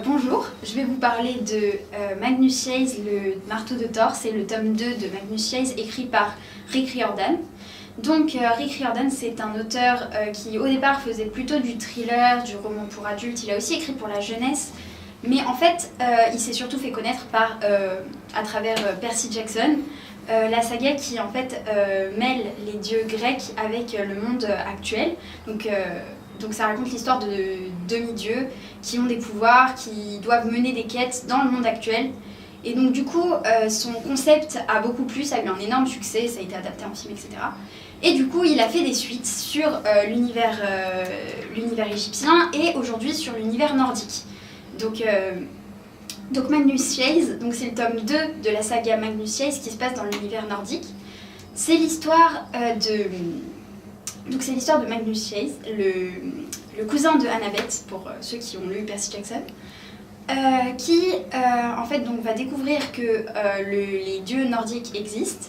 bonjour, je vais vous parler de Magnus Chase, le marteau de Thor. C'est le tome 2 de Magnus Chase écrit par Rick Riordan. Donc Rick Riordan, c'est un auteur qui au départ faisait plutôt du thriller, du roman pour adultes. Il a aussi écrit pour la jeunesse, mais en fait il s'est surtout fait connaître à travers Percy Jackson, la saga qui en fait mêle les dieux grecs avec le monde actuel. Donc ça raconte l'histoire de demi-dieux qui ont des pouvoirs, qui doivent mener des quêtes dans le monde actuel. Et donc du coup, son concept a beaucoup plu, ça a eu un énorme succès, ça a été adapté en film, etc. Et du coup, il a fait des suites sur l'univers égyptien et aujourd'hui sur l'univers nordique. Donc Magnus Chase, c'est le tome 2 de la saga Magnus Chase qui se passe dans l'univers nordique. C'est l'histoire c'est l'histoire de Magnus Chase, le cousin de Annabeth, pour ceux qui ont lu Percy Jackson, qui en fait donc va découvrir que les dieux nordiques existent,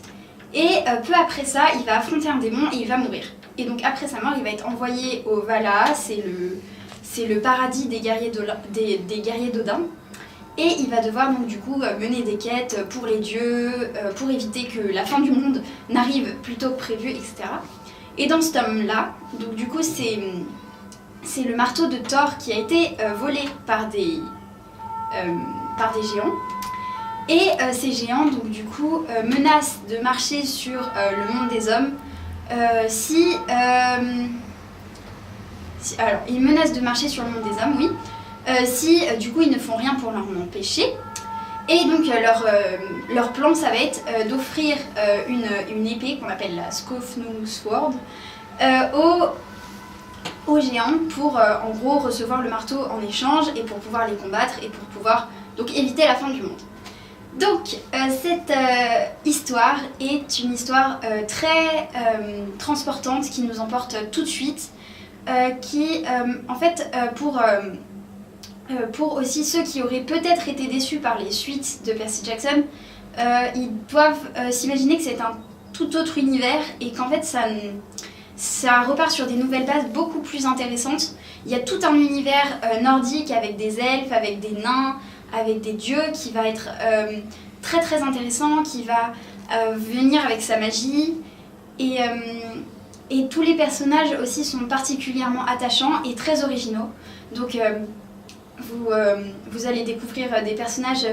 et peu après ça, il va affronter un démon et il va mourir. Et donc après sa mort, il va être envoyé au Valhalla, c'est le paradis des guerriers d'Odin. Et il va devoir donc du coup mener des quêtes pour les dieux, pour éviter que la fin du monde n'arrive plus tôt que prévu, etc. Et dans ce tome-là, donc du coup c'est le marteau de Thor qui a été volé par des géants. Et ces géants donc du coup menacent de marcher sur le monde des hommes alors ils menacent de marcher sur le monde des hommes, oui, si du coup ils ne font rien pour l'en empêcher. Et donc leur plan, ça va être d'offrir une épée qu'on appelle la Skofnung Sword aux géants pour en gros recevoir le marteau en échange et pour pouvoir les combattre et pour pouvoir donc éviter la fin du monde. Donc cette histoire est une histoire très transportante qui nous emporte tout de suite, qui en fait pour aussi ceux qui auraient peut-être été déçus par les suites de Percy Jackson, ils doivent s'imaginer que c'est un tout autre univers et qu'en fait ça repart sur des nouvelles bases beaucoup plus intéressantes. Il y a tout un univers nordique avec des elfes, avec des nains, avec des dieux qui va être très très intéressant, qui va venir avec sa magie. Et tous les personnages aussi sont particulièrement attachants et très originaux. Donc vous allez découvrir des personnages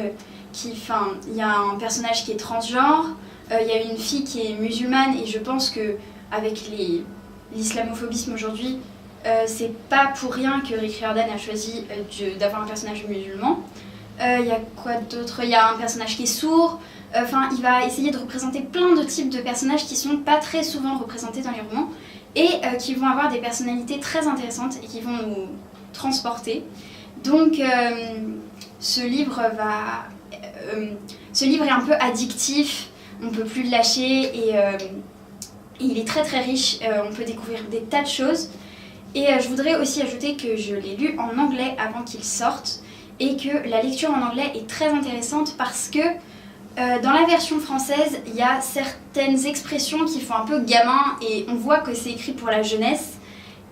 il y a un personnage qui est transgenre, il y a une fille qui est musulmane, et je pense que avec l'islamophobisme aujourd'hui, c'est pas pour rien que Rick Riordan a choisi d'avoir un personnage musulman. Il y a quoi d'autre? Il y a un personnage qui est sourd. Il va essayer de représenter plein de types de personnages qui sont pas très souvent représentés dans les romans et qui vont avoir des personnalités très intéressantes et qui vont nous transporter. Donc ce livre est un peu addictif, on ne peut plus le lâcher et il est très très riche, on peut découvrir des tas de choses. Et je voudrais aussi ajouter que je l'ai lu en anglais avant qu'il sorte et que la lecture en anglais est très intéressante parce que dans la version française, il y a certaines expressions qui font un peu gamin et on voit que c'est écrit pour la jeunesse.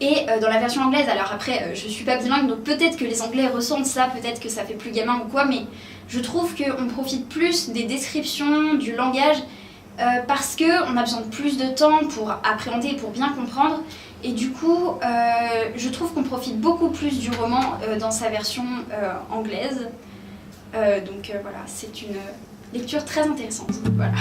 Et dans la version anglaise, alors après je suis pas bilingue donc peut-être que les anglais ressentent ça, peut-être que ça fait plus gamin ou quoi, mais je trouve qu'on profite plus des descriptions, du langage parce qu'on a besoin de plus de temps pour appréhender et pour bien comprendre. Et du coup, je trouve qu'on profite beaucoup plus du roman dans sa version anglaise. Donc voilà, c'est une lecture très intéressante. Voilà.